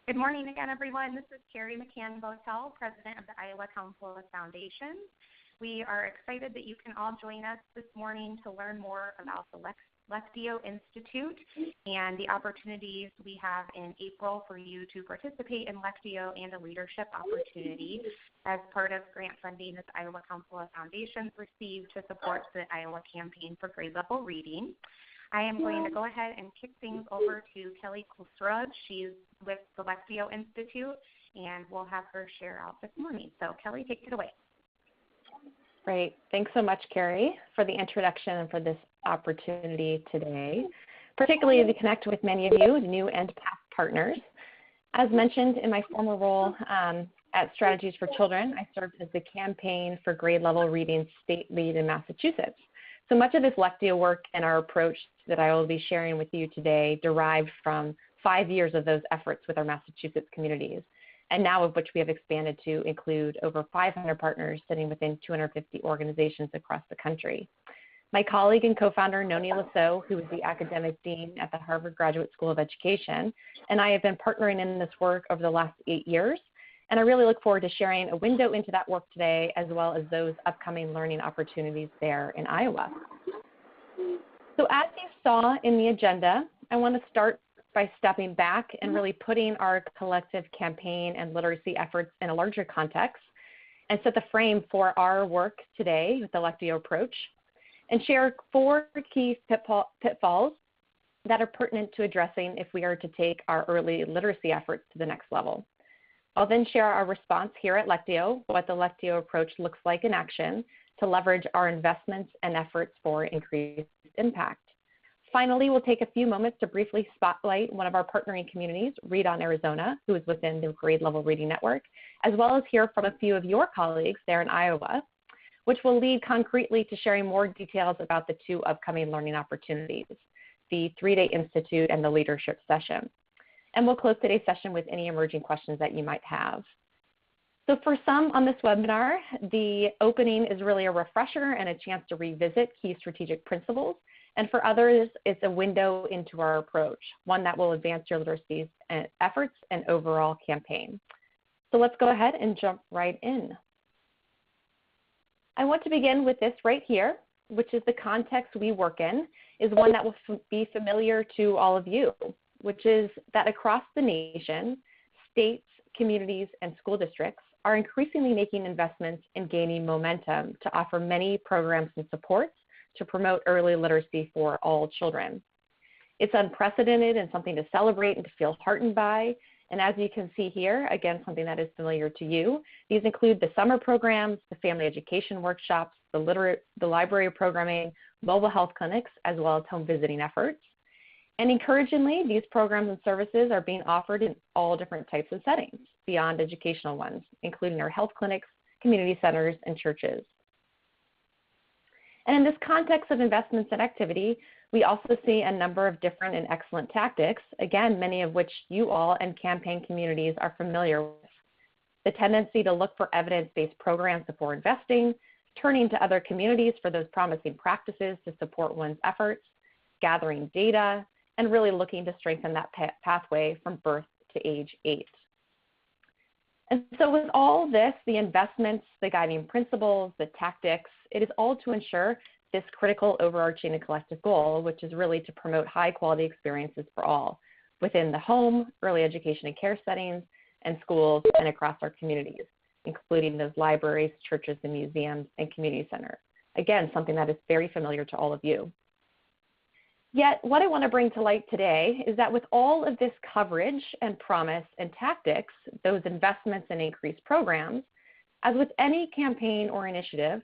Good morning again, everyone. This is Carrie McCann-Botel, President of the Iowa Council of Foundations. We are excited that you can all join us this morning to learn more about the Lectio Institute and the opportunities we have in April for you to participate in Lectio and a leadership opportunity as part of grant funding that the Iowa Council of Foundations received to support the Iowa Campaign for Grade Level Reading. I am going to go ahead and kick things over to Kelly Kulsrud. She's with the Lectio Institute, and we'll have her share out this morning. So Kelly, take it away. Great. Thanks so much, Carrie, for the introduction and for this opportunity today, particularly as we connect with many of you, new and past partners. As mentioned in my former role at Strategies for Children, I served as the Campaign for Grade Level Reading State Lead in Massachusetts. So much of this Lectio work and our approach that I will be sharing with you today derived from 5 years of those efforts with our Massachusetts communities, and now of which we have expanded to include over 500 partners sitting within 250 organizations across the country. My colleague and co-founder, Noni Lasso, who is the academic dean at the Harvard Graduate School of Education, and I have been partnering in this work over the last 8 years, and I really look forward to sharing a window into that work today, as well as those upcoming learning opportunities there in Iowa. So as you saw in the agenda, I want to start by stepping back and really putting our collective campaign and literacy efforts in a larger context and set the frame for our work today with the Lectio approach, and share 4 key pitfalls that are pertinent to addressing if we are to take our early literacy efforts to the next level. I'll then share our response here at Lectio, what the Lectio approach looks like in action to leverage our investments and efforts for increased impact. Finally, we'll take a few moments to briefly spotlight one of our partnering communities, Read On Arizona, who is within the Grade Level Reading Network, as well as hear from a few of your colleagues there in Iowa, which will lead concretely to sharing more details about the 2 upcoming learning opportunities, the 3-day institute and the leadership session. And we'll close today's session with any emerging questions that you might have. So for some on this webinar, the opening is really a refresher and a chance to revisit key strategic principles. And for others, it's a window into our approach, one that will advance your literacy efforts and overall campaign. So let's go ahead and jump right in. I want to begin with this right here, which is the context we work in, is one that will be familiar to all of you, which is that across the nation, states, communities, and school districts are increasingly making investments in gaining momentum to offer many programs and supports to promote early literacy for all children. It's unprecedented and something to celebrate and to feel heartened by. And as you can see here, again, something that is familiar to you, these include the summer programs, the family education workshops, the library programming, mobile health clinics, as well as home visiting efforts. And encouragingly, these programs and services are being offered in all different types of settings beyond educational ones, including our health clinics, community centers, and churches. And in this context of investments and activity, we also see a number of different and excellent tactics, again, many of which you all and campaign communities are familiar with. The tendency to look for evidence-based programs before investing, turning to other communities for those promising practices to support one's efforts, gathering data, and really looking to strengthen that pathway from birth to age 8. And so with all this, the investments, the guiding principles, the tactics, it is all to ensure this critical overarching and collective goal, which is really to promote high quality experiences for all within the home, early education and care settings, and schools, and across our communities, including those libraries, churches, and museums, and community centers. Again, something that is very familiar to all of you. Yet, what I want to bring to light today is that with all of this coverage and promise and tactics, those investments and increased programs, as with any campaign or initiative,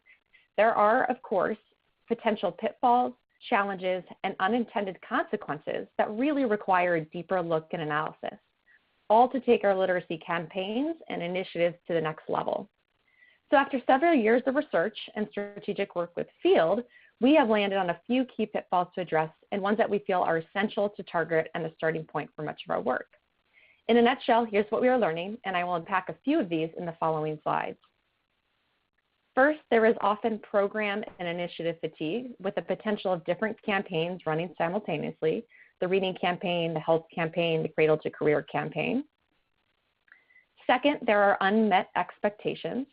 there are, of course, potential pitfalls, challenges, and unintended consequences that really require a deeper look and analysis, all to take our literacy campaigns and initiatives to the next level. So after several years of research and strategic work with the field, we have landed on a few key pitfalls to address and ones that we feel are essential to target and the starting point for much of our work. In a nutshell, here's what we are learning, and I will unpack a few of these in the following slides. First, there is often program and initiative fatigue with the potential of different campaigns running simultaneously, the reading campaign, the health campaign, the cradle to career campaign. Second, there are unmet expectations.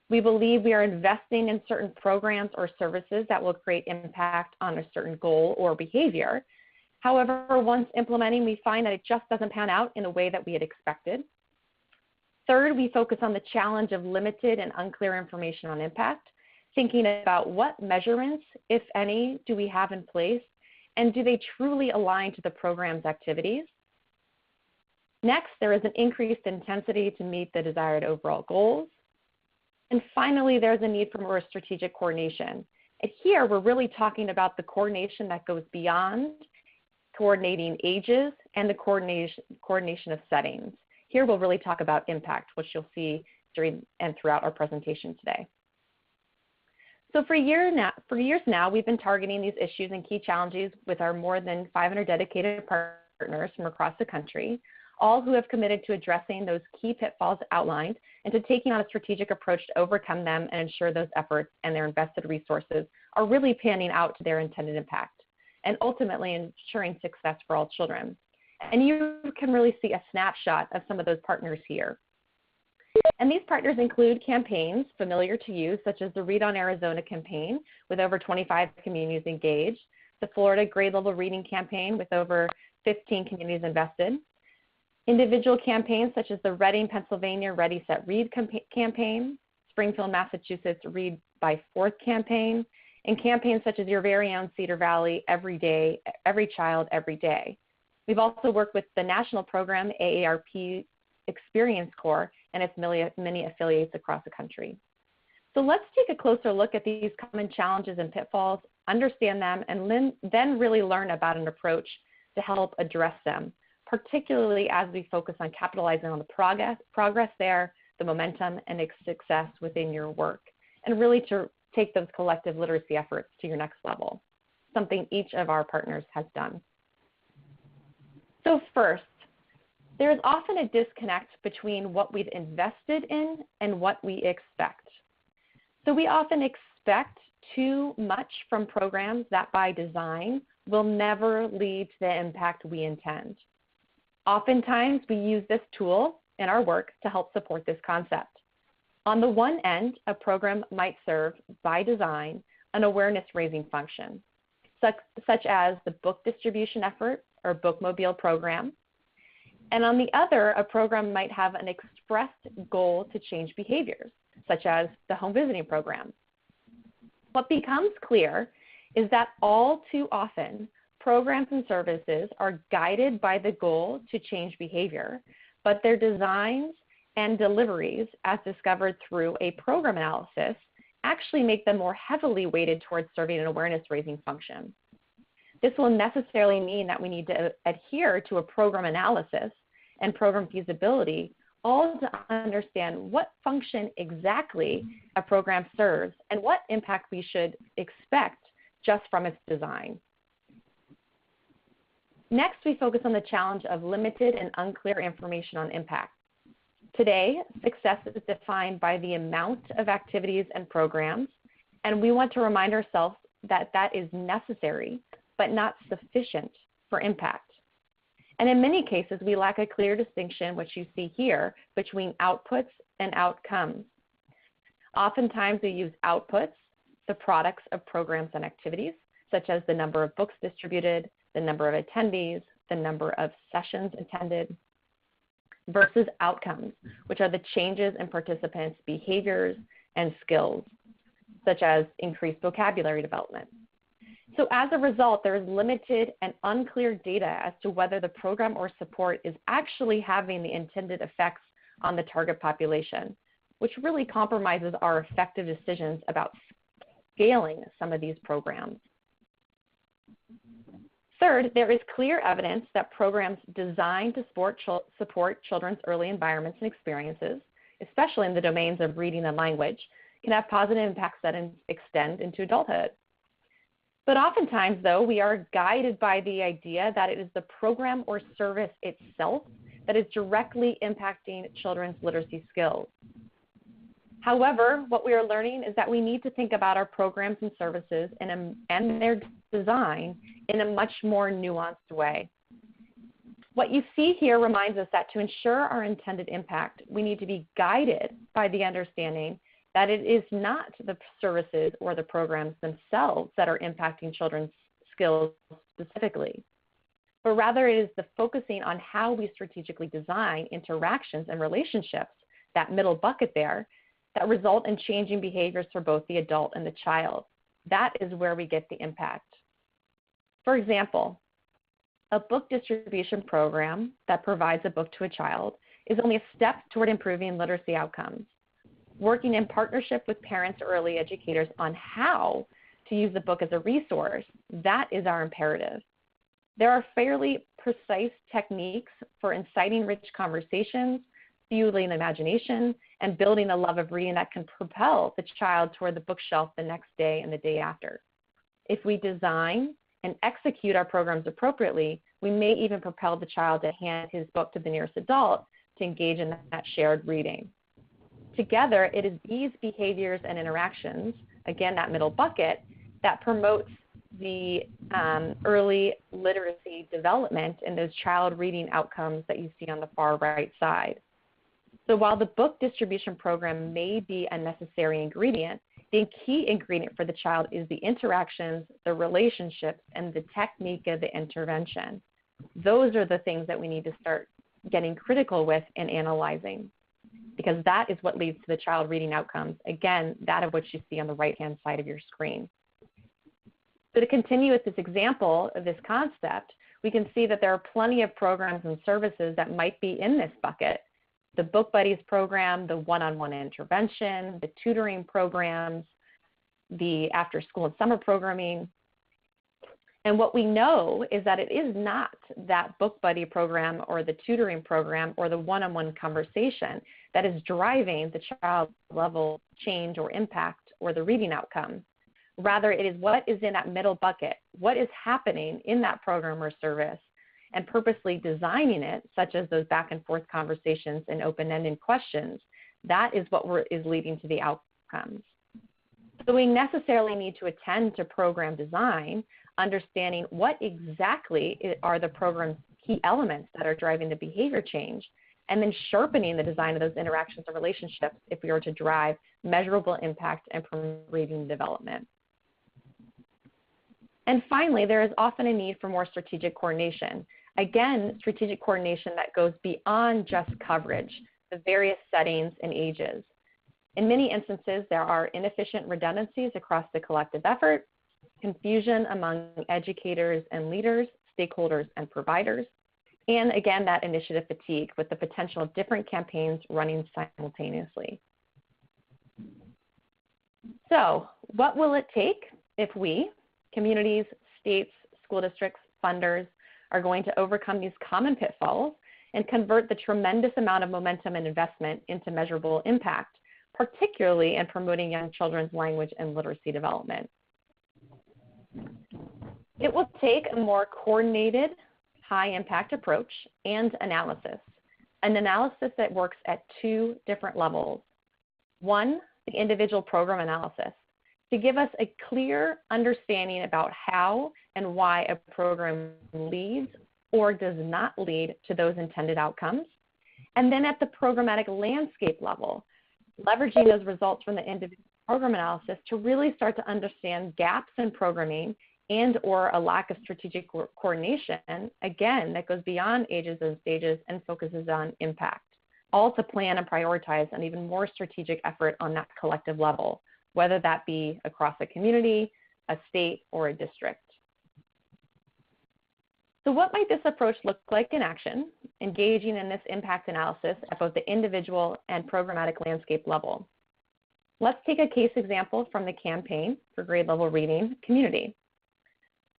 We believe we are investing in certain programs or services that will create impact on a certain goal or behavior. However, once implementing, we find that it just doesn't pan out in a way that we had expected. Third, we focus on the challenge of limited and unclear information on impact, thinking about what measurements, if any, do we have in place, and do they truly align to the program's activities? Next, there is an increased intensity to meet the desired overall goals. And finally, there's a need for more strategic coordination. And here, we're really talking about the coordination that goes beyond coordinating ages and the coordination of settings. Here, we'll really talk about impact, which you'll see during and throughout our presentation today. So for years now, we've been targeting these issues and key challenges with our more than 500 dedicated partners from across the country, all who have committed to addressing those key pitfalls outlined and to taking on a strategic approach to overcome them and ensure those efforts and their invested resources are really panning out to their intended impact and ultimately ensuring success for all children. And you can really see a snapshot of some of those partners here. And these partners include campaigns familiar to you, such as the Read on Arizona campaign with over 25 communities engaged, the Florida Grade Level Reading campaign with over 15 communities invested, individual campaigns such as the Reading, Pennsylvania Ready, Set, Read campaign, Springfield, Massachusetts Read by Fourth campaign, and campaigns such as your very own Cedar Valley Every Day, Every Child, Every Day. We've also worked with the national program AARP Experience Corps and its many affiliates across the country. So let's take a closer look at these common challenges and pitfalls, understand them, and then really learn about an approach to help address them, particularly as we focus on capitalizing on the progress there, the momentum, and success within your work, and really to take those collective literacy efforts to your next level, something each of our partners has done. So first, there is often a disconnect between what we've invested in and what we expect. So we often expect too much from programs that by design will never lead to the impact we intend. Oftentimes, we use this tool in our work to help support this concept. On the one end, a program might serve, by design, an awareness-raising function, such as the book distribution effort or bookmobile program. And on the other, a program might have an expressed goal to change behaviors, such as the home visiting program. What becomes clear is that all too often, programs and services are guided by the goal to change behavior, but their designs and deliveries, as discovered through a program analysis, actually make them more heavily weighted towards serving an awareness-raising function. This will necessarily mean that we need to adhere to a program analysis and program feasibility, all to understand what function exactly a program serves and what impact we should expect just from its design. Next, we focus on the challenge of limited and unclear information on impact. Today, success is defined by the amount of activities and programs, and we want to remind ourselves that that is necessary but not sufficient for impact. And in many cases, we lack a clear distinction, which you see here, between outputs and outcomes. Oftentimes, we use outputs, the products of programs and activities, such as the number of books distributed, the number of attendees, the number of sessions attended, versus outcomes, which are the changes in participants' behaviors and skills, such as increased vocabulary development. So as a result, there is limited and unclear data as to whether the program or support is actually having the intended effects on the target population, which really compromises our effective decisions about scaling some of these programs. Third, there is clear evidence that programs designed to support children's early environments and experiences, especially in the domains of reading and language, can have positive impacts that extend into adulthood. But oftentimes, though, we are guided by the idea that it is the program or service itself that is directly impacting children's literacy skills. However, what we are learning is that we need to think about our programs and services and their design in a much more nuanced way. What you see here reminds us that to ensure our intended impact, we need to be guided by the understanding that it is not the services or the programs themselves that are impacting children's skills specifically, but rather it is the focusing on how we strategically design interactions and relationships, that middle bucket there, that result in changing behaviors for both the adult and the child. That is where we get the impact. For example, a book distribution program that provides a book to a child is only a step toward improving literacy outcomes. Working in partnership with parents or early educators on how to use the book as a resource, that is our imperative. There are fairly precise techniques for inciting rich conversations, fueling imagination, and building a love of reading that can propel the child toward the bookshelf the next day and the day after. If we design and execute our programs appropriately, we may even propel the child to hand his book to the nearest adult to engage in that shared reading. Together, it is these behaviors and interactions, again, that middle bucket, that promotes the early literacy development and those child reading outcomes that you see on the far right side. So while the book distribution program may be a necessary ingredient, the key ingredient for the child is the interactions, the relationships, and the technique of the intervention. Those are the things that we need to start getting critical with and analyzing, because that is what leads to the child reading outcomes, again, that of which you see on the right-hand side of your screen. So to continue with this example of this concept, we can see that there are plenty of programs and services that might be in this bucket. The Book Buddies program, the one-on-one intervention, the tutoring programs, the after-school and summer programming. And what we know is that it is not that Book Buddy program or the tutoring program or the one-on-one conversation that is driving the child level change or impact or the reading outcome. Rather, it is what is in that middle bucket, what is happening in that program or service, and purposely designing it, such as those back and forth conversations and open-ended questions. That is what is leading to the outcomes. So we necessarily need to attend to program design, understanding what exactly are the program's key elements that are driving the behavior change, and then sharpening the design of those interactions and relationships if we are to drive measurable impact and promote reading development. And finally, there is often a need for more strategic coordination. Again, strategic coordination that goes beyond just coverage, the various settings and ages. In many instances, there are inefficient redundancies across the collective effort, confusion among educators and leaders, stakeholders and providers, and again, that initiative fatigue with the potential of different campaigns running simultaneously. So, what will it take if we, communities, states, school districts, funders, are going to overcome these common pitfalls and convert the tremendous amount of momentum and investment into measurable impact, particularly in promoting young children's language and literacy development? It will take a more coordinated, high-impact approach and analysis, an analysis that works at two different levels. One, the individual program analysis, to give us a clear understanding about how and why a program leads or does not lead to those intended outcomes. And then at the programmatic landscape level, leveraging those results from the individual program analysis to really start to understand gaps in programming and or a lack of strategic coordination, again, that goes beyond ages and stages and focuses on impact, all to plan and prioritize an even more strategic effort on that collective level, whether that be across a community, a state, or a district. So what might this approach look like in action, engaging in this impact analysis at both the individual and programmatic landscape level? Let's take a case example from the campaign for grade level reading community.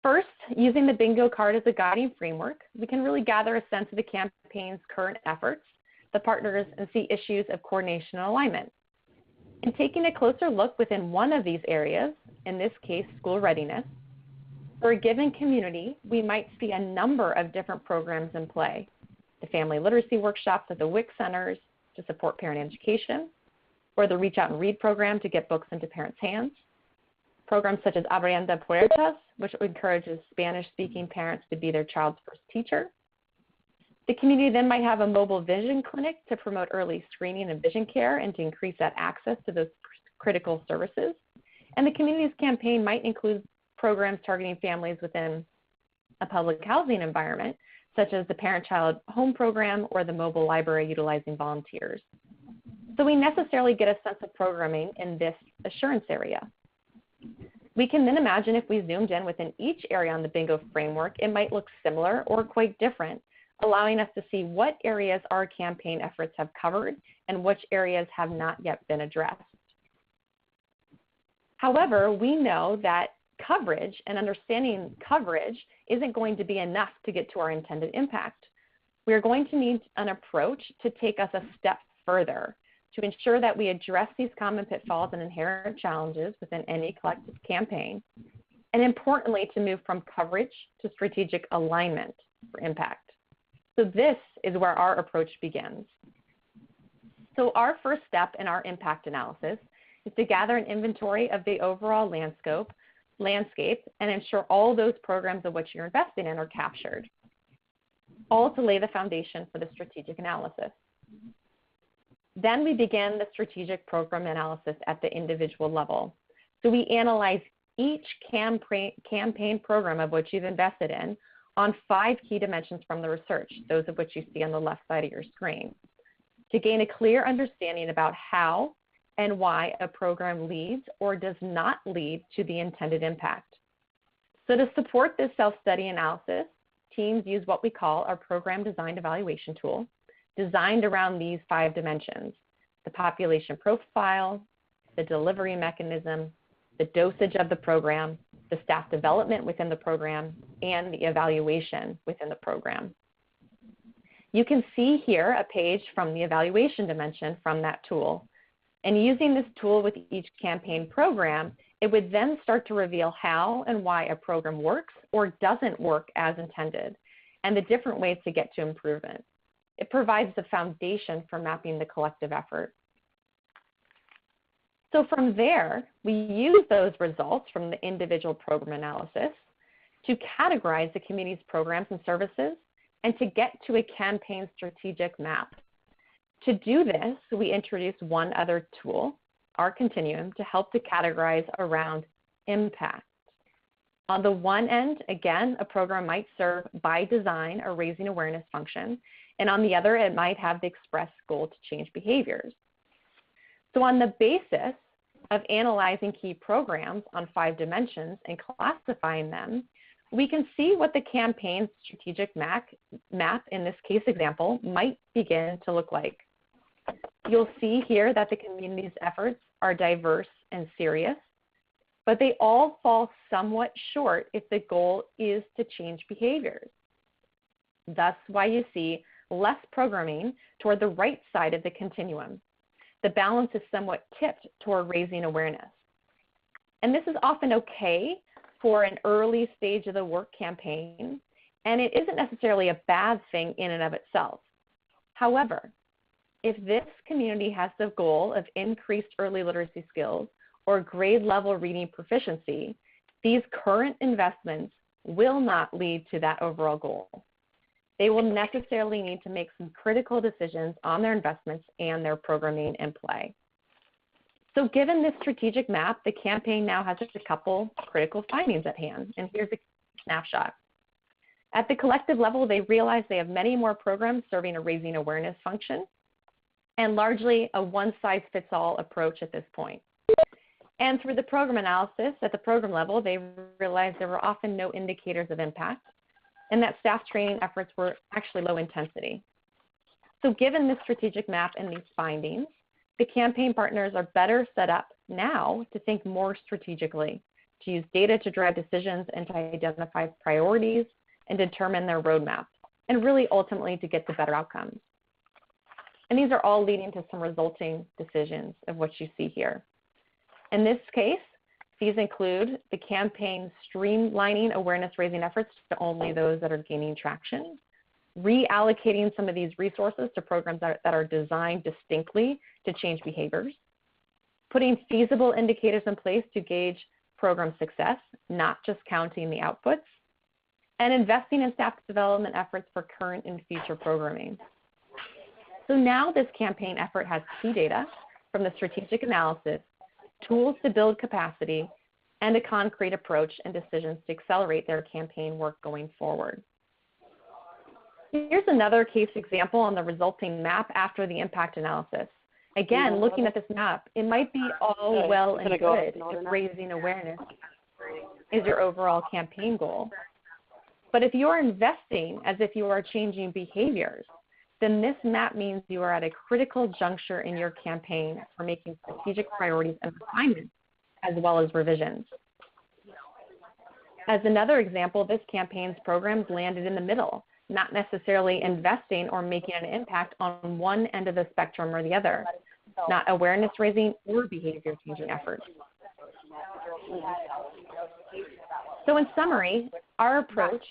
First, using the bingo card as a guiding framework, we can really gather a sense of the campaign's current efforts, the partners, and see issues of coordination and alignment. In taking a closer look within one of these areas, in this case, school readiness, for a given community, we might see a number of different programs in play. The family literacy workshops at the WIC centers to support parent education, or the Reach Out and Read program to get books into parents' hands. Programs such as Abriendo Puertas, which encourages Spanish-speaking parents to be their child's first teacher. The community then might have a mobile vision clinic to promote early screening and vision care and to increase that access to those critical services. And the community's campaign might include programs targeting families within a public housing environment, such as the Parent-Child Home Program or the mobile library utilizing volunteers. So we necessarily get a sense of programming in this assurance area. We can then imagine if we zoomed in within each area on the bingo framework, it might look similar or quite different, allowing us to see what areas our campaign efforts have covered and which areas have not yet been addressed. However, we know that coverage and understanding coverage isn't going to be enough to get to our intended impact. We are going to need an approach to take us a step further to ensure that we address these common pitfalls and inherent challenges within any collective campaign, and importantly, to move from coverage to strategic alignment for impact. So this is where our approach begins. So our first step in our impact analysis is to gather an inventory of the overall landscape and ensure all those programs of which you're investing in are captured, all to lay the foundation for the strategic analysis. Then we begin the strategic program analysis at the individual level. So we analyze each campaign program of which you've invested in on 5 key dimensions from the research, those of which you see on the left side of your screen, to gain a clear understanding about how and why a program leads or does not lead to the intended impact. So to support this self-study analysis, teams use what we call our program design evaluation tool, designed around these 5 dimensions: the population profile, the delivery mechanism, the dosage of the program, the staff development within the program, and the evaluation within the program. You can see here a page from the evaluation dimension from that tool. And using this tool with each campaign program, it would then start to reveal how and why a program works or doesn't work as intended, and the different ways to get to improvement. It provides the foundation for mapping the collective effort. So from there, we use those results from the individual program analysis to categorize the community's programs and services and to get to a campaign strategic map. To do this, we introduce one other tool, our continuum, to help to categorize around impact. On the one end, again, a program might serve by design a raising awareness function, and on the other, it might have the express goal to change behaviors. So on the basis of analyzing key programs on 5 dimensions and classifying them, we can see what the campaign's strategic map, in this case example, might begin to look like. You'll see here that the community's efforts are diverse and serious, but they all fall somewhat short if the goal is to change behaviors. Thus why you see less programming toward the right side of the continuum. The balance is somewhat tipped toward raising awareness. And this is often okay for an early stage of the work campaign, and it isn't necessarily a bad thing in and of itself. However, if this community has the goal of increased early literacy skills or grade level reading proficiency, these current investments will not lead to that overall goal. They will necessarily need to make some critical decisions on their investments and their programming in play. So given this strategic map, the campaign now has just a couple critical findings at hand, and here's a snapshot. At the collective level, they realize they have many more programs serving a raising awareness function, and largely a one-size-fits-all approach at this point. And through the program analysis at the program level, they realized there were often no indicators of impact, and that staff training efforts were actually low intensity. So given this strategic map and these findings, the campaign partners are better set up now to think more strategically, to use data to drive decisions and to identify priorities and determine their roadmap, and really ultimately to get to better outcomes. And these are all leading to some resulting decisions of what you see here. In this case, these include the campaign streamlining awareness-raising efforts to only those that are gaining traction, reallocating some of these resources to programs that are designed distinctly to change behaviors, putting feasible indicators in place to gauge program success, not just counting the outputs, and investing in staff development efforts for current and future programming. So now this campaign effort has key data from the strategic analysis, tools to build capacity, and a concrete approach and decisions to accelerate their campaign work going forward. Here's another case example on the resulting map after the impact analysis. Again, looking at this map, it might be all well and good if raising awareness is your overall campaign goal. But if you are investing as if you are changing behaviors, then this map means you are at a critical juncture in your campaign for making strategic priorities and refinements, as well as revisions. As another example, this campaign's programs landed in the middle, not necessarily investing or making an impact on one end of the spectrum or the other, not awareness raising or behavior changing efforts. So in summary, our approach,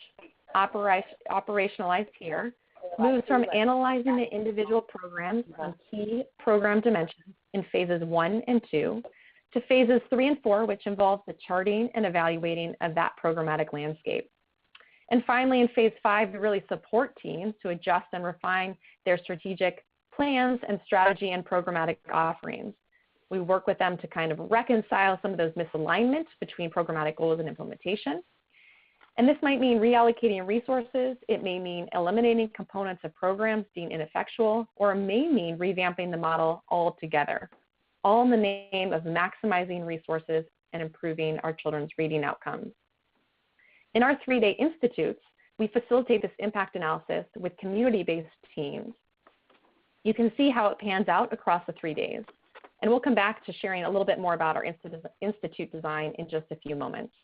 operationalized here, moves from analyzing the individual programs on key program dimensions in phases 1 and 2 to phases 3 and 4, which involves the charting and evaluating of that programmatic landscape. And finally, in phase 5, we really support teams to adjust and refine their strategic plans and strategy and programmatic offerings. We work with them to kind of reconcile some of those misalignments between programmatic goals and implementation. And this might mean reallocating resources, it may mean eliminating components of programs deemed ineffectual, or it may mean revamping the model altogether, all in the name of maximizing resources and improving our children's reading outcomes. In our 3-day institutes, we facilitate this impact analysis with community-based teams. You can see how it pans out across the 3 days. And we'll come back to sharing a little bit more about our institute design in just a few moments.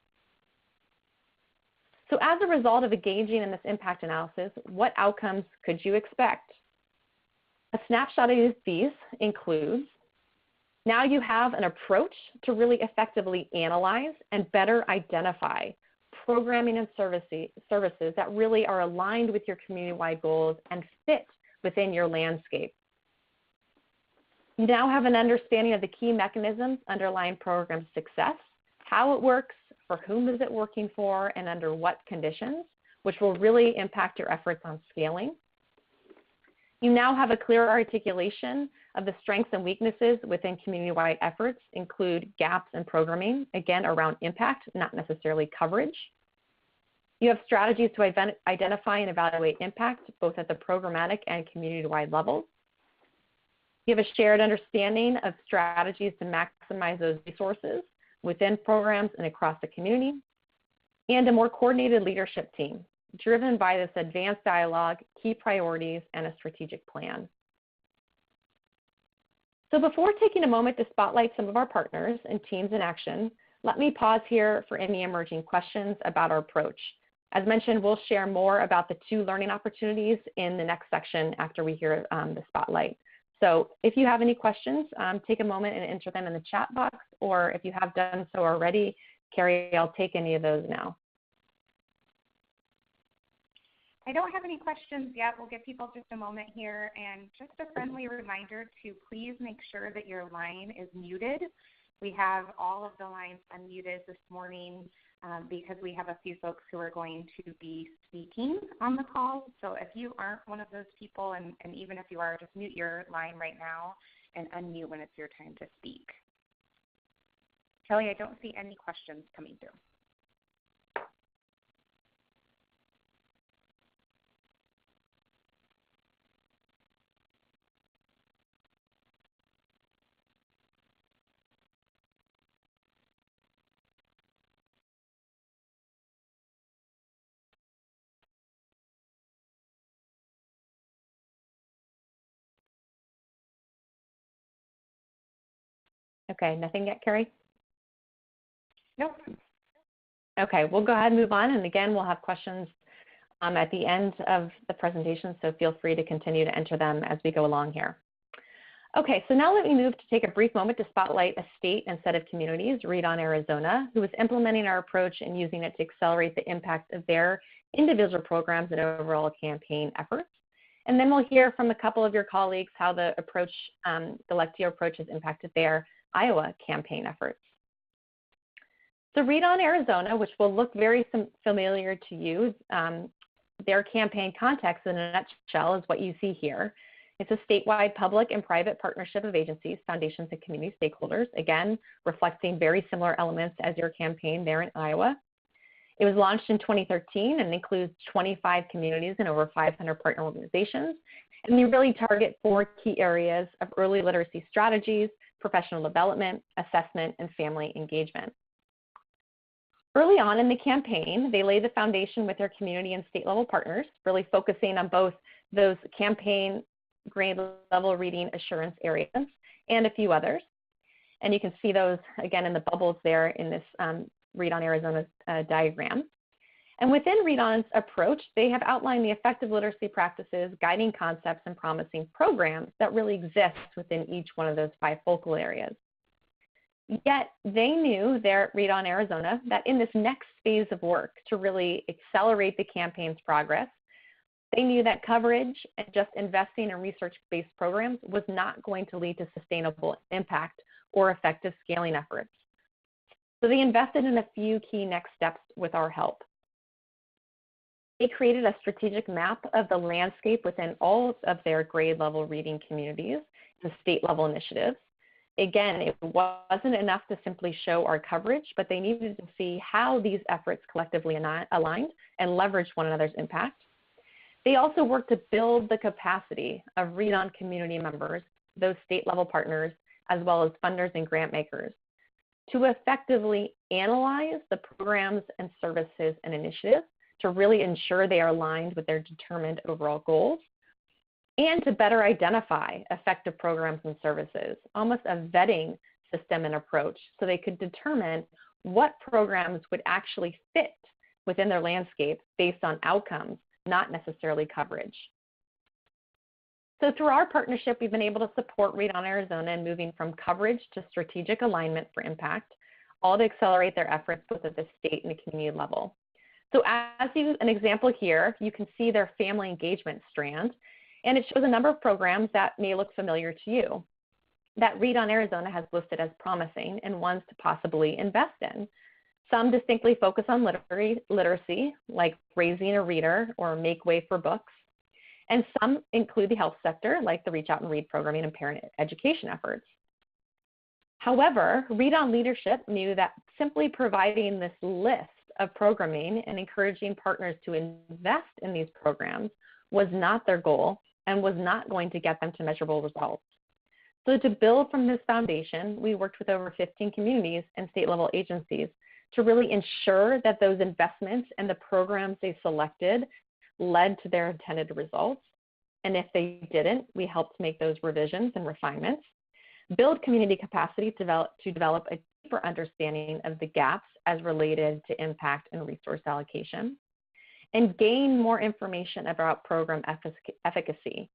So as a result of engaging in this impact analysis, what outcomes could you expect? A snapshot of these includes, now you have an approach to really effectively analyze and better identify programming and services that really are aligned with your community-wide goals and fit within your landscape. You now have an understanding of the key mechanisms underlying program success, how it works, for whom is it working for, and under what conditions, which will really impact your efforts on scaling. You now have a clear articulation of the strengths and weaknesses within community-wide efforts, include gaps in programming, again, around impact, not necessarily coverage. You have strategies to identify and evaluate impact, both at the programmatic and community-wide levels. You have a shared understanding of strategies to maximize those resources within programs and across the community, and a more coordinated leadership team driven by this advanced dialogue, key priorities, and a strategic plan. So before taking a moment to spotlight some of our partners and teams in action, let me pause here for any emerging questions about our approach. As mentioned, we'll share more about the 2 learning opportunities in the next section after we hear the spotlight. So if you have any questions, take a moment and enter them in the chat box, or if you have done so already, Carrie, I'll take any of those now. I don't have any questions yet. We'll give people just a moment here, and just a friendly reminder to please make sure that your line is muted. We have all of the lines unmuted this morning because we have a few folks who are going to be speaking on the call. So if you aren't one of those people, and even if you are, just mute your line right now and unmute when it's your time to speak. Kelly, I don't see any questions coming through. Okay, nothing yet, Carrie? Nope. Okay, we'll go ahead and move on. And again, we'll have questions at the end of the presentation, so feel free to continue to enter them as we go along here. Okay, so now let me move to take a brief moment to spotlight a state and set of communities, Read On Arizona, who is implementing our approach and using it to accelerate the impact of their individual programs and overall campaign efforts. And then we'll hear from a couple of your colleagues how the approach, the Lectio approach has impacted their Iowa campaign efforts. So Read On Arizona, which will look very familiar to you, their campaign context in a nutshell is what you see here. It's a statewide public and private partnership of agencies, foundations, and community stakeholders, again, reflecting very similar elements as your campaign there in Iowa. It was launched in 2013 and includes 25 communities and over 500 partner organizations. And they really target 4 key areas of early literacy strategies, professional development, assessment, and family engagement. Early on in the campaign, they lay the foundation with their community and state level partners, really focusing on both those campaign grade level reading assurance areas and a few others. And you can see those again in the bubbles there in this Read On Arizona diagram. And within Read On's approach, they have outlined the effective literacy practices, guiding concepts, and promising programs that really exist within each one of those 5 focal areas. Yet they knew there at Read On Arizona that in this next phase of work to really accelerate the campaign's progress, they knew that coverage and just investing in research-based programs was not going to lead to sustainable impact or effective scaling efforts. So they invested in a few key next steps with our help. They created a strategic map of the landscape within all of their grade level reading communities, the state level initiatives. Again, it wasn't enough to simply show our coverage, but they needed to see how these efforts collectively aligned and leveraged one another's impact. They also worked to build the capacity of Read On community members, those state level partners, as well as funders and grant makers, to effectively analyze the programs and services and initiatives to really ensure they are aligned with their determined overall goals, and to better identify effective programs and services, almost a vetting system and approach, so they could determine what programs would actually fit within their landscape based on outcomes, not necessarily coverage. So through our partnership, we've been able to support Read On Arizona in moving from coverage to strategic alignment for impact, all to accelerate their efforts both at the state and the community level. So as an example here, you can see their family engagement strand, and it shows a number of programs that may look familiar to you that Read On Arizona has listed as promising and ones to possibly invest in. Some distinctly focus on literacy, like Raising a Reader or Make Way for Books. And some include the health sector, like the Reach Out and Read programming and parent education efforts. However, Read On leadership knew that simply providing this list of programming and encouraging partners to invest in these programs was not their goal and was not going to get them to measurable results. So to build from this foundation, we worked with over 15 communities and state level agencies to really ensure that those investments and the programs they selected led to their intended results. And if they didn't, we helped make those revisions and refinements, build community capacity to develop a deeper understanding of the gaps as related to impact and resource allocation, and gain more information about program efficacy.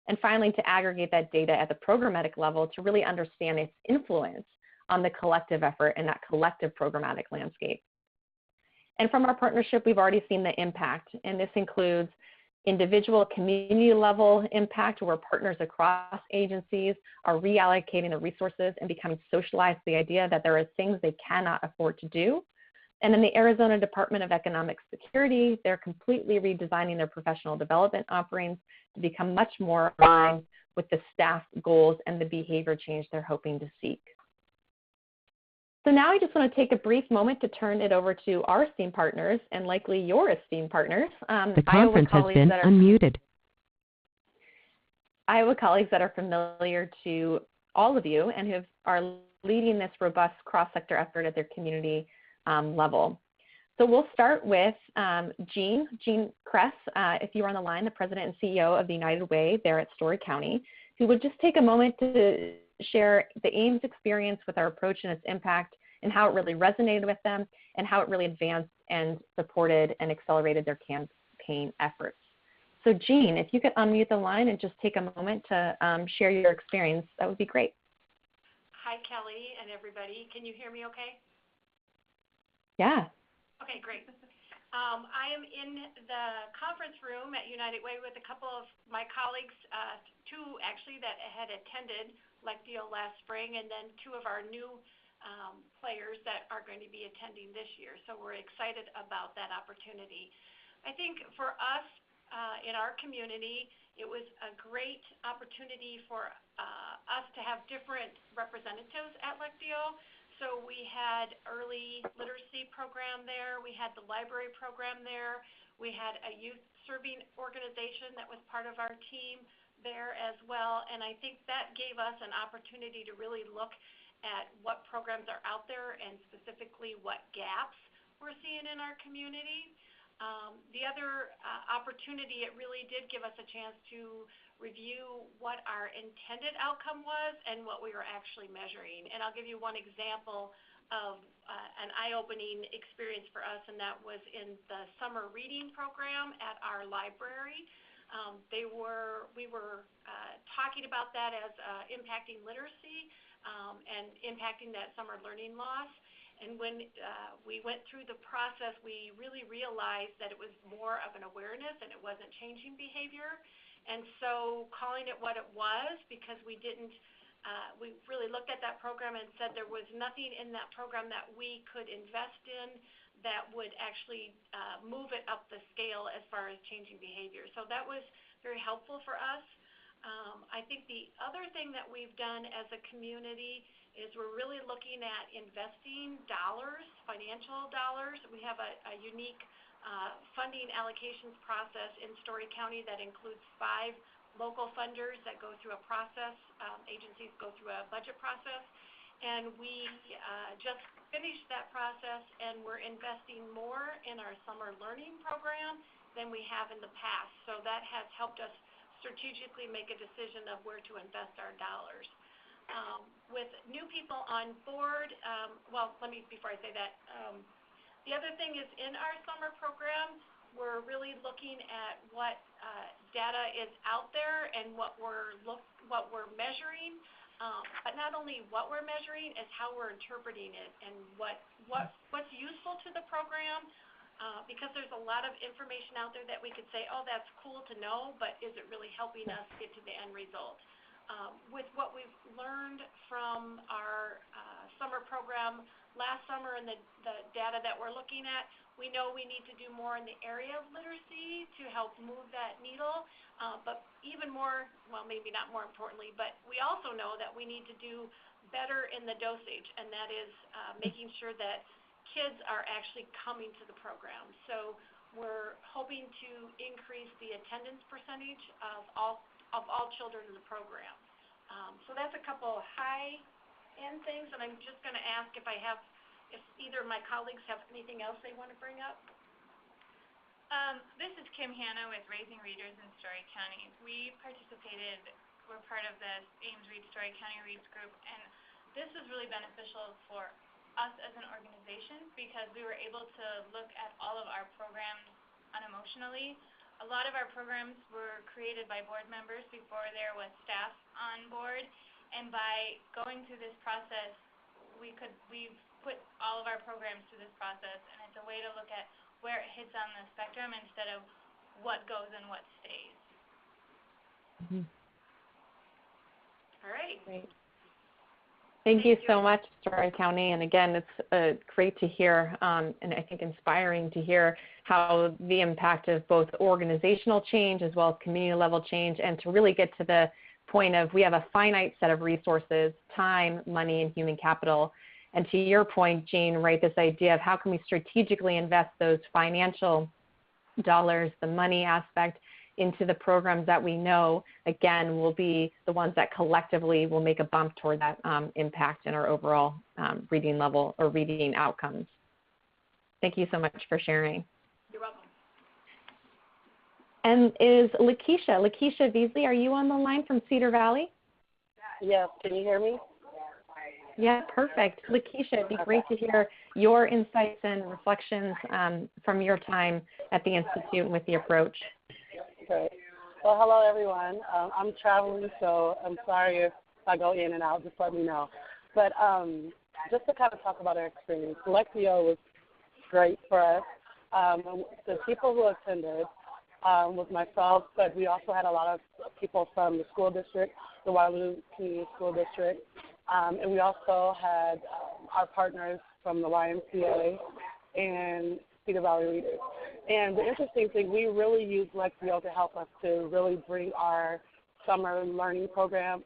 And finally, to aggregate that data at the programmatic level to really understand its influence on the collective effort and that collective programmatic landscape. And from our partnership, we've already seen the impact, and this includes individual community level impact where partners across agencies are reallocating the resources and becoming socialized to the idea that there are things they cannot afford to do. And in the Arizona Department of Economic Security, they're completely redesigning their professional development offerings to become much more aligned with the staff goals and the behavior change they're hoping to seek. So now I just want to take a brief moment to turn it over to our esteemed partners and likely your esteemed partners. The conference has been unmuted. Iowa colleagues that are familiar to all of you and who are leading this robust cross-sector effort at their community level. So we'll start with Jean Kress, if you are on the line, the President and CEO of the United Way there at Story County, who would just take a moment to share the AIMS experience with our approach and its impact and how it really resonated with them and how it really advanced and supported and accelerated their campaign efforts. So Jean, if you could unmute the line and just take a moment to share your experience, that would be great. Hi, Kelly and everybody. Can you hear me okay? Yeah. Okay, great. I am in the conference room at United Way with a couple of my colleagues, two actually that had attended Lectio last spring, and then two of our new players that are going to be attending this year. So we're excited about that opportunity. I think for us in our community, it was a great opportunity for us to have different representatives at Lectio. So we had early literacy program there. We had the library program there. We had a youth serving organization that was part of our team there as well. And I think that gave us an opportunity to really look at what programs are out there and specifically what gaps we're seeing in our community. The other opportunity, it really did give us a chance to review what our intended outcome was and what we were actually measuring. And I'll give you one example of an eye-opening experience for us, and that was in the summer reading program at our library. We were talking about that as impacting literacy and impacting that summer learning loss. And when we went through the process, we really realized that it was more of an awareness and it wasn't changing behavior. And so calling it what it was, because we really looked at that program and said there was nothing in that program that we could invest in that would actually move it up the scale as far as changing behavior. So that was very helpful for us. I think the other thing that we've done as a community is we're really looking at investing dollars, financial dollars. We have a unique funding allocations process in Story County that includes 5 local funders that go through a process. Agencies go through a budget process. And we just finished that process, and we're investing more in our summer learning program than we have in the past. So that has helped us strategically make a decision of where to invest our dollars. With new people on board, before I say that, the other thing is in our summer program, we're really looking at what data is out there and what we're measuring, but not only what we're measuring, is how we're interpreting it and what's useful to the program, because there's a lot of information out there that we could say, oh, that's cool to know, but is it really helping us get to the end result? With what we've learned from our summer program last summer and the data that we're looking at, we know we need to do more in the area of literacy to help move that needle, but even more, well, maybe not more importantly, but we also know that we need to do better in the dosage, and that is making sure that kids are actually coming to the program. So we're hoping to increase the attendance percentage of all children in the program. So that's a couple high-end things, and I'm just going to ask if either of my colleagues have anything else they want to bring up. This is Kim Hanna with Raising Readers in Story County. We're part of the Ames Read Story County Reads group, and this was really beneficial for us as an organization because we were able to look at all of our programs unemotionally. A lot of our programs were created by board members before there was staff on board, and by going through this process, we've put all of our programs through this process, and it's a way to look at where it hits on the spectrum instead of what goes and what stays. Mm-hmm. All right. Great. Thank you so much, Story County. And again, it's great to hear and I think inspiring to hear how the impact of both organizational change as well as community level change, and to really get to the point of we have a finite set of resources, time, money, and human capital. And to your point, Jean, right, this idea of how can we strategically invest those financial dollars, the money aspect, into the programs that we know, again, will be the ones that collectively will make a bump toward that impact in our overall reading level or reading outcomes. Thank you so much for sharing. You're welcome. And is Lakeisha Beasley, are you on the line from Cedar Valley? Yes, can you hear me? Yeah, perfect. Lakeisha, it'd be great to hear your insights and reflections from your time at the Institute with the approach. Great. Well, hello, everyone. I'm traveling, so I'm sorry if I go in and out. Just let me know. But just to kind of talk about our experience, Lectio was great for us. The people who attended was myself, but we also had a lot of people from the school district, the Waterloo Community School District, and we also had our partners from the YMCA and Cedar Valley Readers. And the interesting thing, we really use Lectio to help us to really bring our summer learning program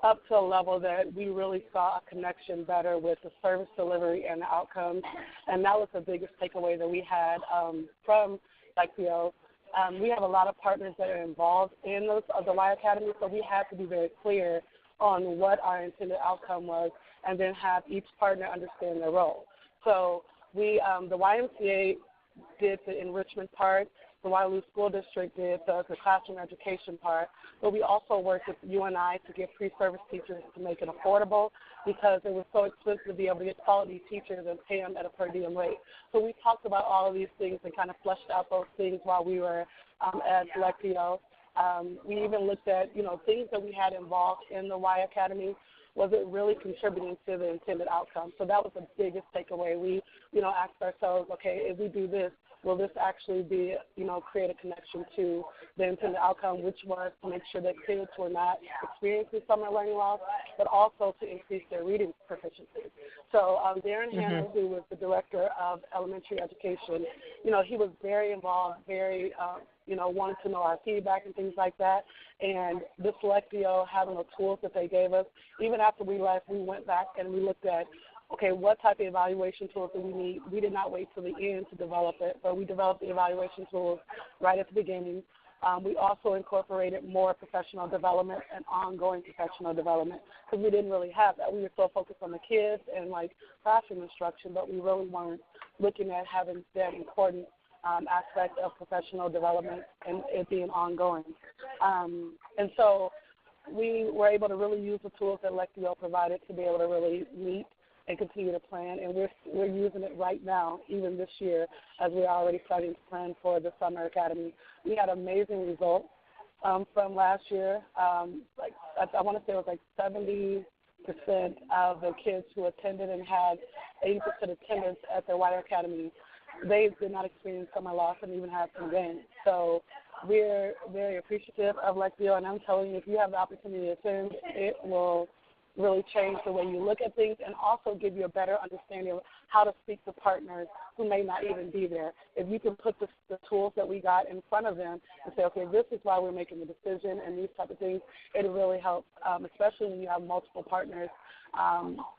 up to a level that we really saw a connection better with the service delivery and the outcomes. And that was the biggest takeaway that we had from Lectio. We have a lot of partners that are involved in the Y Academy, so we had to be very clear on what our intended outcome was and then have each partner understand their role. So we, the YMCA did the enrichment part, the Waterloo School District did the classroom education part, but we also worked with UNI to get pre-service teachers to make it affordable because it was so expensive to be able to get quality teachers and pay them at a per diem rate. So we talked about all of these things and kind of fleshed out those things while we were at Lectio. We even looked at, things that we had involved in the Y Academy. Was it really contributing to the intended outcome? So that was the biggest takeaway. We, asked ourselves, okay, if we do this, will this actually be, create a connection to the intended outcome, which was to make sure that kids were not experiencing summer learning loss, but also to increase their reading proficiency. So Darren Hanna, who was the director of elementary education, he was very involved, very, wanted to know our feedback and things like that. And this Lectio, having the tools that they gave us, even after we left, we went back and we looked at, okay, what type of evaluation tools do we need? We did not wait till the end to develop it, but we developed the evaluation tools right at the beginning. We also incorporated more professional development and ongoing professional development because we didn't really have that. We were so focused on the kids and, classroom instruction, but we really weren't looking at having that important aspect of professional development and it being ongoing. And so we were able to really use the tools that Lectio provided to be able to really meet and continue to plan, and we're using it right now, even this year, as we're already starting to plan for the Summer Academy. We had amazing results from last year. I want to say it was 70% of the kids who attended and had 80% attendance at the Y Academy. They did not experience summer loss and even had some gains. So we're very appreciative of Lectio, and I'm telling you, if you have the opportunity to attend, it will really change the way you look at things and also give you a better understanding of how to speak to partners who may not even be there. If you can put the tools that we got in front of them and say, okay, this is why we're making the decision and these type of things, it really helps, especially when you have multiple partners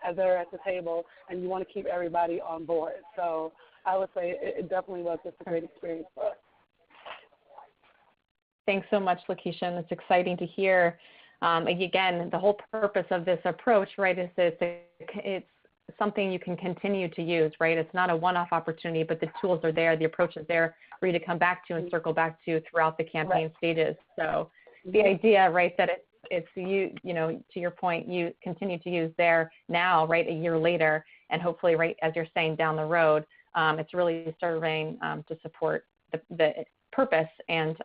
as they're at the table and you want to keep everybody on board. So I would say it definitely was just a great experience for us. Thanks so much, Lakeisha, and it's exciting to hear. Again, the whole purpose of this approach, right, is it's something you can continue to use, right? It's not a one-off opportunity, but the tools are there, the approach is there for you to come back to and circle back to throughout the campaign stages. So the idea, right, that it's you know, to your point, you continue to use there now, right, a year later, and hopefully, right, as you're saying, down the road, it's really serving to support the purpose and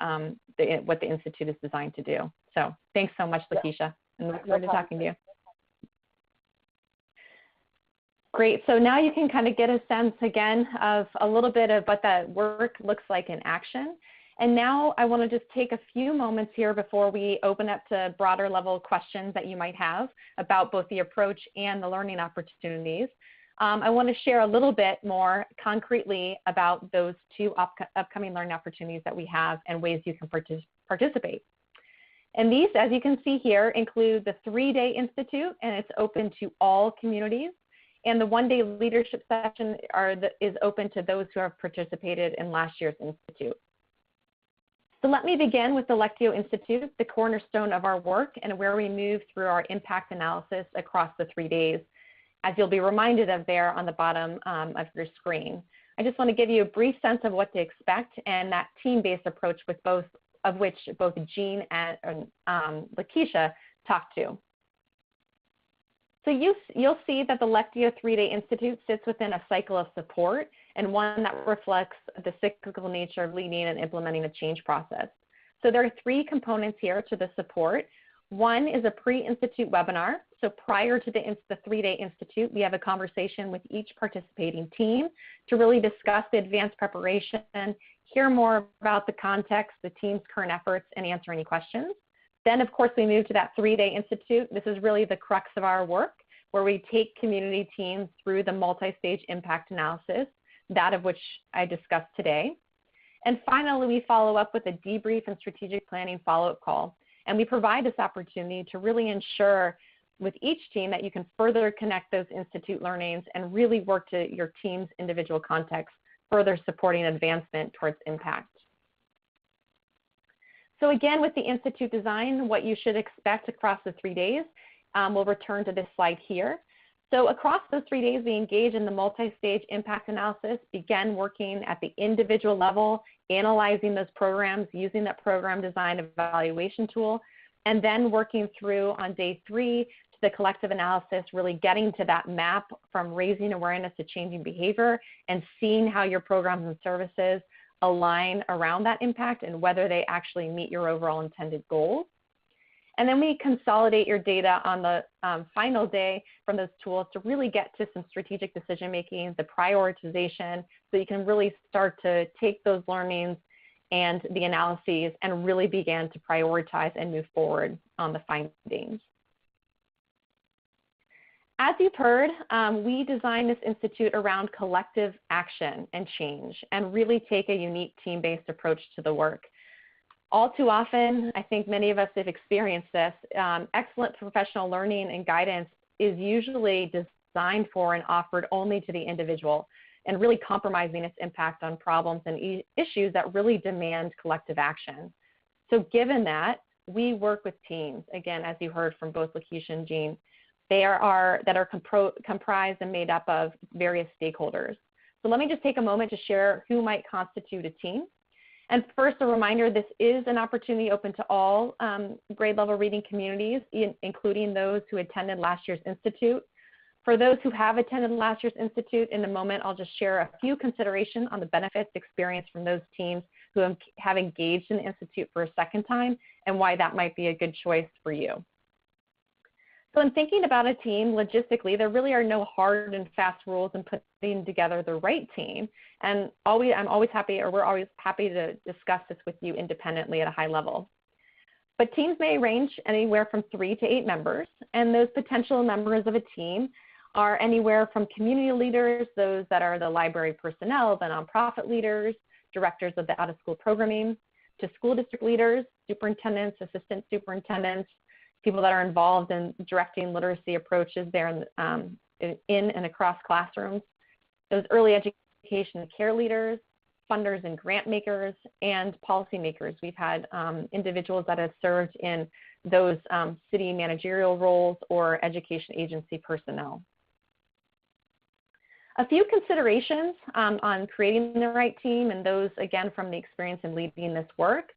what the Institute is designed to do. So thanks so much, Lakeisha, and look forward to talking to you. Great. So now you can kind of get a sense again of a little bit of what that work looks like in action. And now I want to just take a few moments here before we open up to broader level questions that you might have about both the approach and the learning opportunities. I want to share a little bit more concretely about those two upcoming learning opportunities that we have and ways you can participate. And these, as you can see here, include the 3-day institute, and it's open to all communities. And the 1-day leadership session is open to those who have participated in last year's institute. So let me begin with the Lectio Institute, the cornerstone of our work and where we move through our impact analysis across the 3 days, as you'll be reminded of there on the bottom of your screen. I just want to give you a brief sense of what to expect and that team-based approach with which both Jean and Lakeisha talked to. So you'll see that the Lectio 3-day Institute sits within a cycle of support and one that reflects the cyclical nature of leading and implementing a change process. So there are 3 components here to the support. One is a pre-institute webinar. So prior to the 3-day institute, we have a conversation with each participating team to really discuss the advanced preparation, hear more about the context, the team's current efforts, and answer any questions. Then, of course, we move to that 3-day institute. This is really the crux of our work. where we take community teams through the multi-stage impact analysis, that of which I discussed today. And finally, we follow up with a debrief and strategic planning follow-up call. And we provide this opportunity to really ensure with each team that you can further connect those institute learnings and really work to your team's individual context, further supporting advancement towards impact. So again, with the institute design, what you should expect across the 3 days, we'll return to this slide here. So across those 3 days, we engage in the multi-stage impact analysis, begin working at the individual level, analyzing those programs, using that program design evaluation tool, and then working through on day 3 to the collective analysis, really getting to that map from raising awareness to changing behavior and seeing how your programs and services align around that impact and whether they actually meet your overall intended goals. And then we consolidate your data on the final day from those tools to really get to some strategic decision making, the prioritization, so you can really start to take those learnings and the analyses and really begin to prioritize and move forward on the findings. As you've heard, we designed this institute around collective action and change and really take a unique team-based approach to the work. All too often, I think many of us have experienced this, excellent professional learning and guidance is usually designed for and offered only to the individual and really compromising its impact on problems and issues that really demand collective action. So given that, we work with teams, again, as you heard from both Lakeisha and Jean, that are comprised and made up of various stakeholders. So let me just take a moment to share who might constitute a team. And first, a reminder, this is an opportunity open to all grade level reading communities, including those who attended last year's Institute. For those who have attended last year's Institute, in a moment, I'll just share a few considerations on the benefits experienced from those teams who have engaged in the Institute for a second time and why that might be a good choice for you. So in thinking about a team logistically, there really are no hard and fast rules in putting together the right team. And we're always happy to discuss this with you independently at a high level. But teams may range anywhere from 3 to 8 members, and those potential members of a team are anywhere from community leaders, those that are the library personnel, the nonprofit leaders, directors of the out-of-school programming, to school district leaders, superintendents, assistant superintendents, people that are involved in directing literacy approaches there in and across classrooms, those early education and care leaders, funders and grant makers, and policymakers. We've had individuals that have served in those city managerial roles or education agency personnel. A few considerations on creating the right team, and those, again, from the experience in leading this work.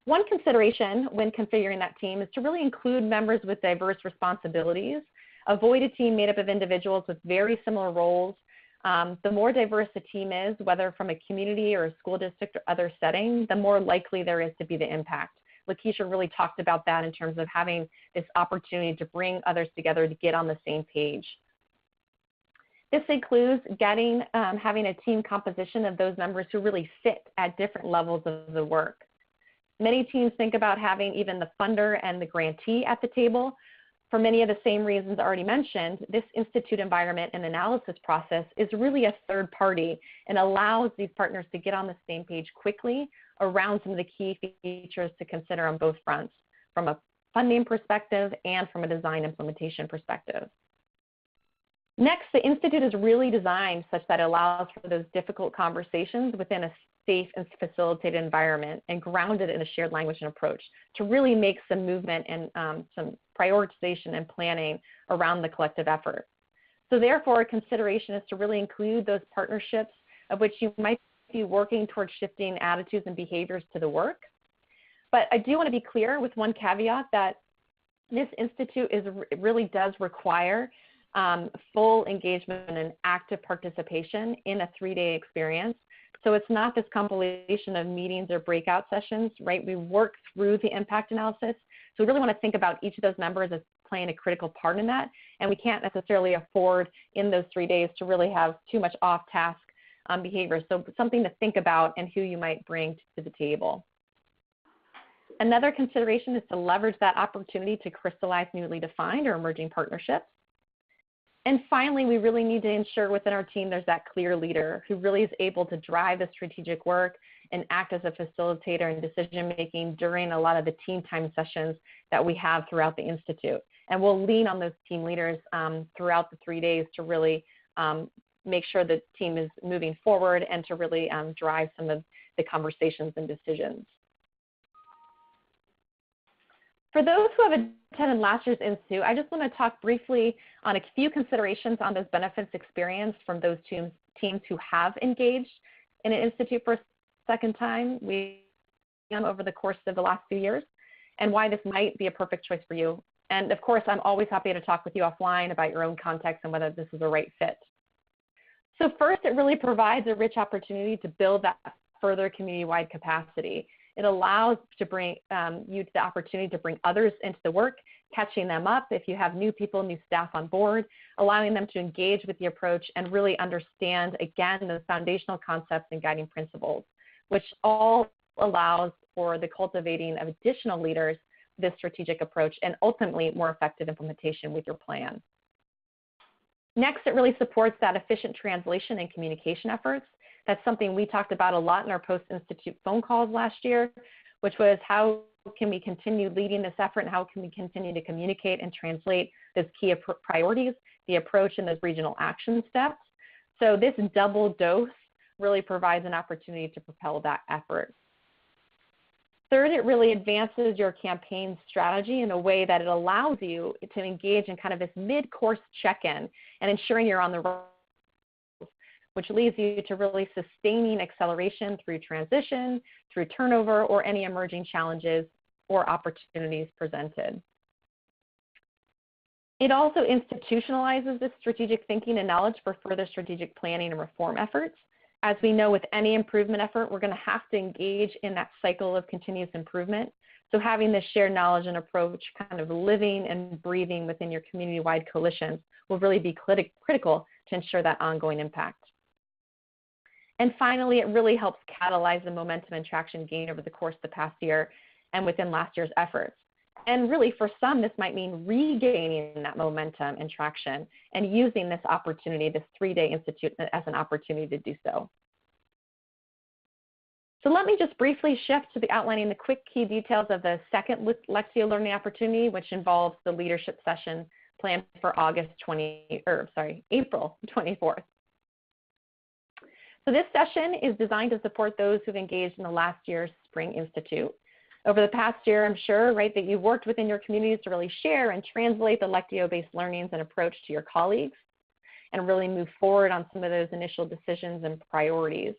One consideration when configuring that team is to really include members with diverse responsibilities. Avoid a team made up of individuals with very similar roles. The more diverse the team is, whether from a community or a school district or other setting, the more likely there is to be the impact. Lakeisha really talked about that in terms of having this opportunity to bring others together to get on the same page. This includes having a team composition of those members who really fit at different levels of the work. Many teams think about having even the funder and the grantee at the table. For many of the same reasons already mentioned, this institute environment and analysis process is really a third party and allows these partners to get on the same page quickly around some of the key features to consider on both fronts, from a funding perspective and from a design implementation perspective. Next, the Institute is really designed such that it allows for those difficult conversations within a safe and facilitated environment and grounded in a shared language and approach to really make some movement and some prioritization and planning around the collective effort. So therefore, a consideration is to really include those partnerships of which you might be working towards shifting attitudes and behaviors to the work. But I do want to be clear with one caveat that this Institute really does require full engagement and active participation in a 3-day experience. So it's not this compilation of meetings or breakout sessions, right? We work through the impact analysis. So we really want to think about each of those members as playing a critical part in that. And we can't necessarily afford in those 3 days to really have too much off-task behavior. So something to think about and who you might bring to the table. Another consideration is to leverage that opportunity to crystallize newly defined or emerging partnerships. And finally, we really need to ensure within our team there's that clear leader who really is able to drive the strategic work and act as a facilitator in decision making during a lot of the team time sessions that we have throughout the Institute. And we'll lean on those team leaders throughout the 3 days to really make sure the team is moving forward and to really drive some of the conversations and decisions. For those who have attended last year's Institute, I just want to talk briefly on a few considerations on those benefits experienced from those teams who have engaged in an Institute for a second time over the course of the last few years, and why this might be a perfect choice for you. And of course, I'm always happy to talk with you offline about your own context and whether this is a right fit. So first, it really provides a rich opportunity to build that further community-wide capacity. It allows to bring you to the opportunity to bring others into the work, catching them up if you have new people, new staff on board, allowing them to engage with the approach and really understand, again, those foundational concepts and guiding principles, which all allows for the cultivating of additional leaders, this strategic approach, and ultimately more effective implementation with your plan. Next, it really supports that efficient translation and communication efforts. That's something we talked about a lot in our post-Institute phone calls last year, which was how can we continue leading this effort and how can we continue to communicate and translate those key priorities, the approach, and those regional action steps. So this double dose really provides an opportunity to propel that effort. Third, it really advances your campaign strategy in a way that it allows you to engage in kind of this mid-course check-in and ensuring you're on the right, which leads you to really sustaining acceleration through transition, through turnover, or any emerging challenges or opportunities presented. It also institutionalizes this strategic thinking and knowledge for further strategic planning and reform efforts. As we know, with any improvement effort, we're going to have to engage in that cycle of continuous improvement. So having this shared knowledge and approach kind of living and breathing within your community-wide coalitions will really be critical to ensure that ongoing impact. And finally, it really helps catalyze the momentum and traction gained over the course of the past year and within last year's efforts. And really, for some, this might mean regaining that momentum and traction and using this opportunity, this 3-day Institute, as an opportunity to do so. So let me just briefly shift to the outlining the quick key details of the second Lectio learning opportunity, which involves the leadership session planned for April 24th. So this session is designed to support those who've engaged in the last year's Spring Institute. Over the past year, I'm sure, right, that you've worked within your communities to really share and translate the Lectio-based learnings and approach to your colleagues and really move forward on some of those initial decisions and priorities.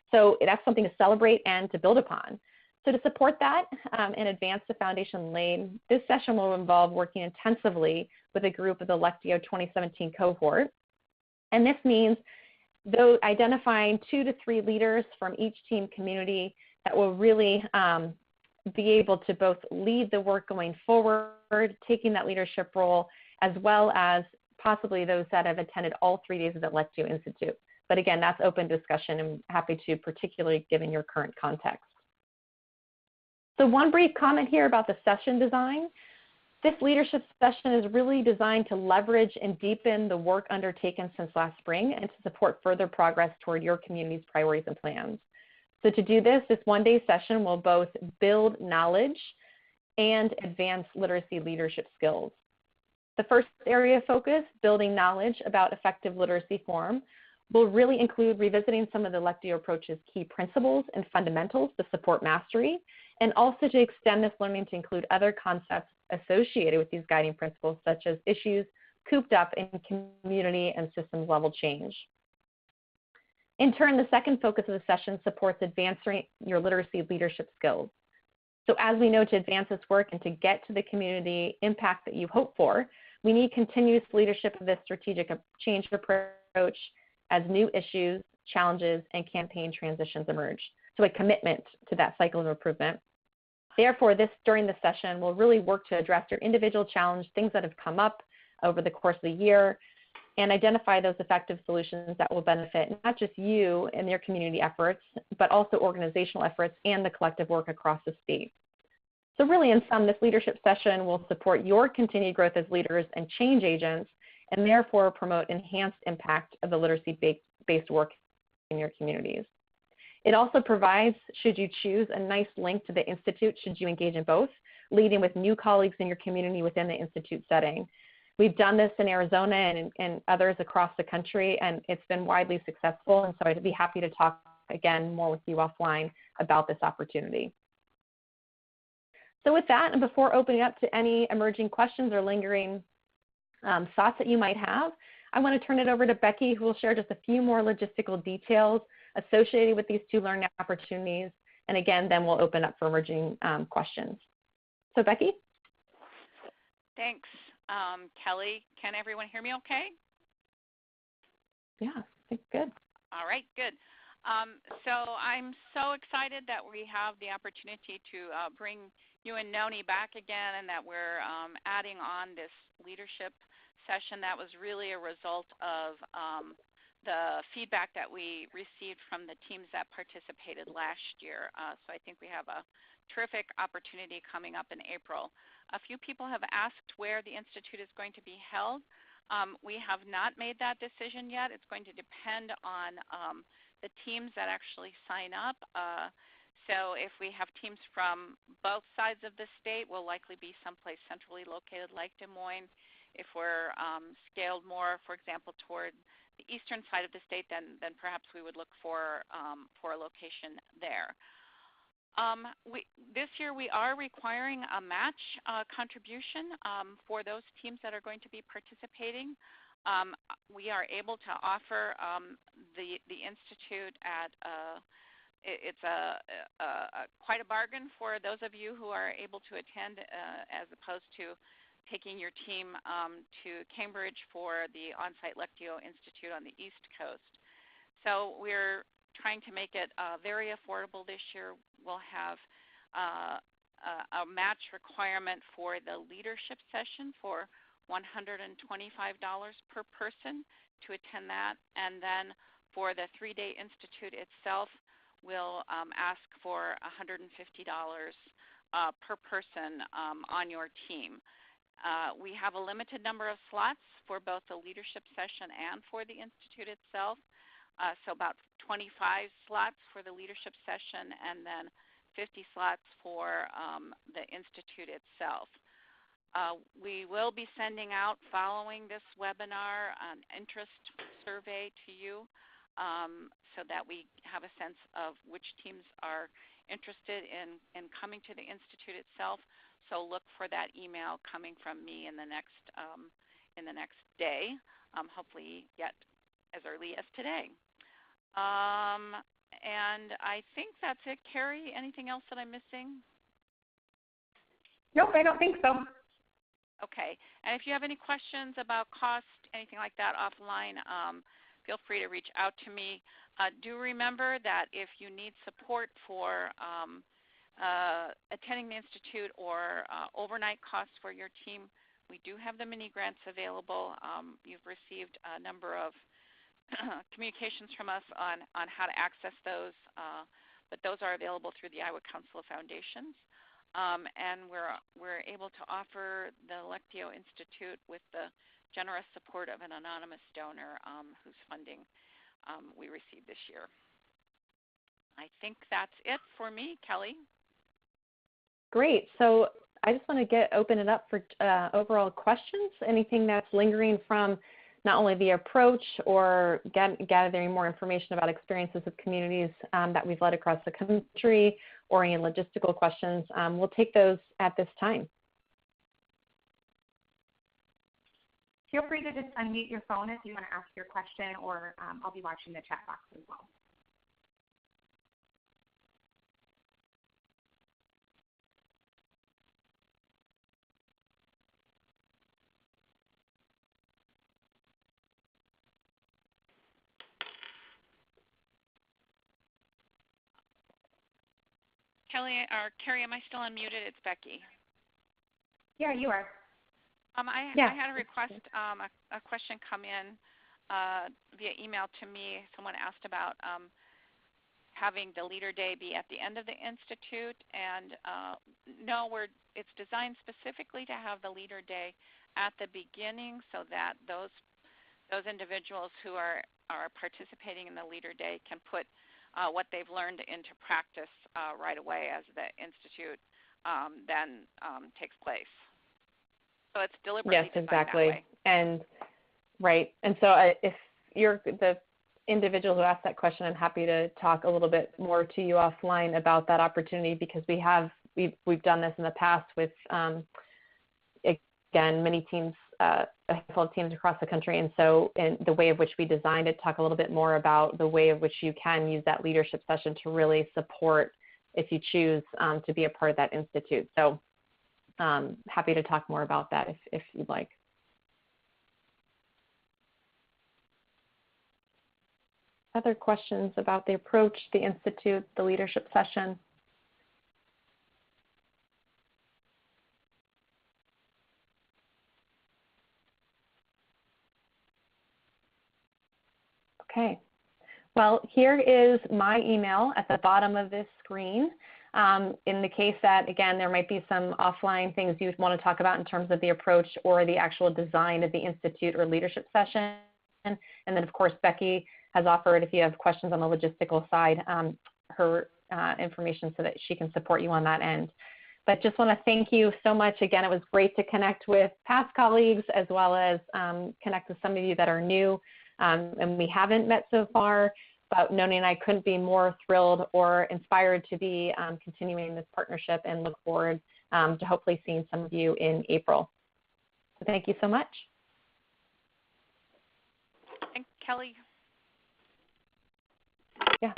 So that's something to celebrate and to build upon. So to support that and advance the foundation laid, this session will involve working intensively with a group of the Lectio 2017 cohort. And this means though identifying 2 to 3 leaders from each team community that will really be able to both lead the work going forward, taking that leadership role, as well as possibly those that have attended all 3 days of the Lectio Institute. But again, that's open discussion and happy to, particularly given your current context. So one brief comment here about the session design. This leadership session is really designed to leverage and deepen the work undertaken since last spring and to support further progress toward your community's priorities and plans. So to do this, this 1-day session will both build knowledge and advance literacy leadership skills. The first area of focus, building knowledge about effective literacy form, will really include revisiting some of the Lectio approach's key principles and fundamentals to support mastery, and also to extend this learning to include other concepts associated with these guiding principles, such as issues cooped up in community and systems level change. In turn, the second focus of the session supports advancing your literacy leadership skills. So as we know, to advance this work and to get to the community impact that you hope for, we need continuous leadership of this strategic change approach as new issues, challenges, and campaign transitions emerge. So a commitment to that cycle of improvement. Therefore, during the session, we'll really work to address your individual challenge, things that have come up over the course of the year, and identify those effective solutions that will benefit not just you and your community efforts, but also organizational efforts and the collective work across the state. So really, in sum, this leadership session will support your continued growth as leaders and change agents and therefore promote enhanced impact of the literacy-based work in your communities. It also provides, should you choose, a nice link to the Institute should you engage in both, leading with new colleagues in your community within the Institute setting. We've done this in Arizona and others across the country, and it's been widely successful, and so I'd be happy to talk again more with you offline about this opportunity. So with that, and before opening up to any emerging questions or lingering thoughts that you might have, I want to turn it over to Becky, who will share just a few more logistical details associated with these two learning opportunities. And again, then we'll open up for emerging questions. So Becky? Thanks, Kelly. Can everyone hear me okay? Yeah, I think good. All right, good. So I'm so excited that we have the opportunity to bring you and Noni back again, and that we're adding on this leadership session that was really a result of the feedback that we received from the teams that participated last year. So I think we have a terrific opportunity coming up in April. A few people have asked where the Institute is going to be held. We have not made that decision yet. It's going to depend on the teams that actually sign up. So if we have teams from both sides of the state, we'll likely be someplace centrally located like Des Moines. If we're scaled more, for example, toward the eastern side of the state, then perhaps we would look for a location there. This year we are requiring a match contribution for those teams that are going to be participating. We are able to offer the Institute at it's quite a bargain for those of you who are able to attend as opposed to taking your team to Cambridge for the on-site Lectio Institute on the East Coast. So we're trying to make it very affordable this year. We'll have a match requirement for the leadership session for $125 per person to attend that. And then for the 3-day Institute itself, we'll ask for $150 per person on your team. We have a limited number of slots for both the leadership session and for the Institute itself. So about 25 slots for the leadership session and then 50 slots for the Institute itself. We will be sending out, following this webinar, an interest survey to you so that we have a sense of which teams are interested in coming to the Institute itself. So look for that email coming from me in the next day, hopefully yet as early as today. And I think that's it. Carrie, anything else that I'm missing? Nope, I don't think so. Okay. And if you have any questions about cost, anything like that offline, feel free to reach out to me. Do remember that if you need support for attending the Institute or overnight costs for your team, we do have the mini grants available. You've received a number of communications from us on how to access those, but those are available through the Iowa Council of Foundations. And we're able to offer the Lectio Institute with the generous support of an anonymous donor whose funding we received this year. I think that's it for me, Kelly. Great. So I just want to open it up for overall questions. Anything that's lingering from not only the approach or gathering more information about experiences of communities that we've led across the country, or any logistical questions, we'll take those at this time. Feel free to just unmute your phone if you want to ask your question, or I'll be watching the chat box as well. Kelly or Carrie, am I still unmuted? It's Becky. Yeah, you are. I had a request, a question come in via email to me. Someone asked about having the Leader Day be at the end of the Institute, and no, it's designed specifically to have the Leader Day at the beginning so that those individuals who are participating in the Leader Day can put what they've learned into practice right away as the Institute then takes place. So it's deliberately designed exactly. that way. And right. And so if you're the individual who asked that question, I'm happy to talk a little bit more to you offline about that opportunity, because we've done this in the past with again many teams, a handful of teams across the country. And so in the way of which we designed it, talk a little bit more about the way of which you can use that leadership session to really support if you choose to be a part of that institute. So happy to talk more about that if you'd like. Other questions about the approach, the institute, the leadership session? Okay. Well, here is my email at the bottom of this screen. In the case that, again, there might be some offline things you want to talk about in terms of the approach or the actual design of the institute or leadership session. And then, of course, Becky has offered, if you have questions on the logistical side, her information so that she can support you on that end. But just want to thank you so much. Again, it was great to connect with past colleagues as well as connect with some of you that are new and we haven't met so far. But Noni and I couldn't be more thrilled or inspired to be continuing this partnership and look forward to hopefully seeing some of you in April. So thank you so much. And Kelly. Yeah.